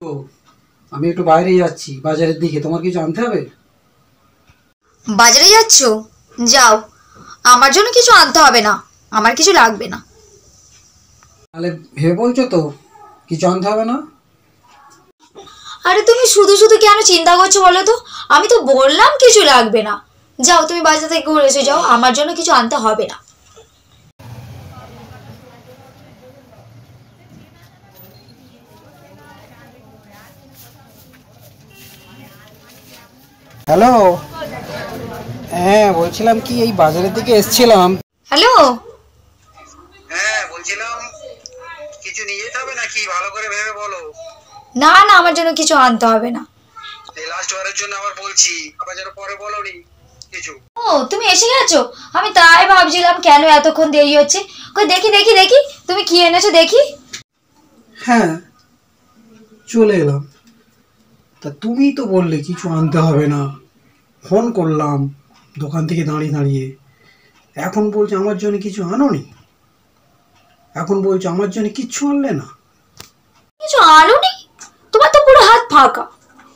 তো আমি একটু বাইরে যাচ্ছি বাজারের দিকে, তোমার কিছু আনতে হবে? বাজারে যাচ্ছ? যাও, আমার জন্য কিছু আনতে হবে না, আমার কিছু লাগবে না। তাহলে ভেবে বলছো তো কিছু আনতে হবে না? আরে তুমি শুধু শুধু কেন চিন্তা করছো বলো তো? আমি তো বললাম কিছু লাগবে না। যাও, তুমি বাজার থেকে ঘুরে এসে যাও, আমার জন্য কিছু আনতে হবে না। হ্যালো, হ্যাঁ বলছিলাম কি এই বাজারের দিকে এসেছিলাম। হ্যালো। হ্যাঁ বলছিলাম কিছু নিয়ে যেতে হবে নাকি, ভালো করে ভেবে বলো। না না, আমার জন্য কিছু আনতে হবে না। এই লাস্ট বারের জন্য আবার বলছি, আবার যেন পরে বলোনি কিছু। ও, তুমি এসে গেছো? আমি তাই ভাবছিলাম কেন এতক্ষণ দেরি হচ্ছে। কই দেখি দেখি দেখি, তুমি কি এনেছো দেখি। হ্যাঁ চলে এলাম। তা তুমি তো বললে কিছু আনতে হবে না, ফোন করলাম দোকান থেকে দাঁড়িয়ে দাঁড়িয়ে, এখন বলছো আমার জন্য কিছু আনোনি, এখন বলছো আমার জন্য কিচ্ছু আনলে না। কিছু আনুনি? তোমার তো পুরো হাত ফাঁকা।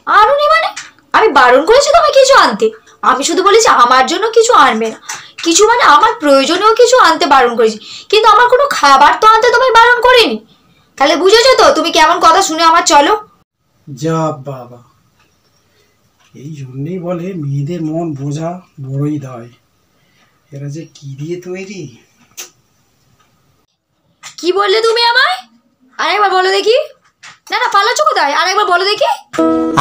আনুনি মানে? আমি বারণ করেছি তোমায় কিছু আনতে? আমি শুধু বলেছি আমার জন্য কিছু আনবে না। কিছু মানে আমার প্রয়োজনীয় কিছু আনতে বারণ করেছি, কিন্তু আমার কোনো খাবার তো আনতে তোমায় বারণ করিনি। তাহলে বুঝেছো তো তুমি কেমন কথা শুনে আমার চলো। যা বাবা, এই জন্যেই বলে মেয়েদের মন বোঝা বড়ই দায়। এরা যে কি দিয়ে তৈরি। কি বললে তুমি আমায়? আরেকবার বলো দেখি। না না, পালাচ্ছ কোথায়? আরেকবার বলো দেখি।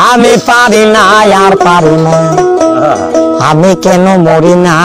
আমি পারি না আর পারি না, আমি কেন মরি না।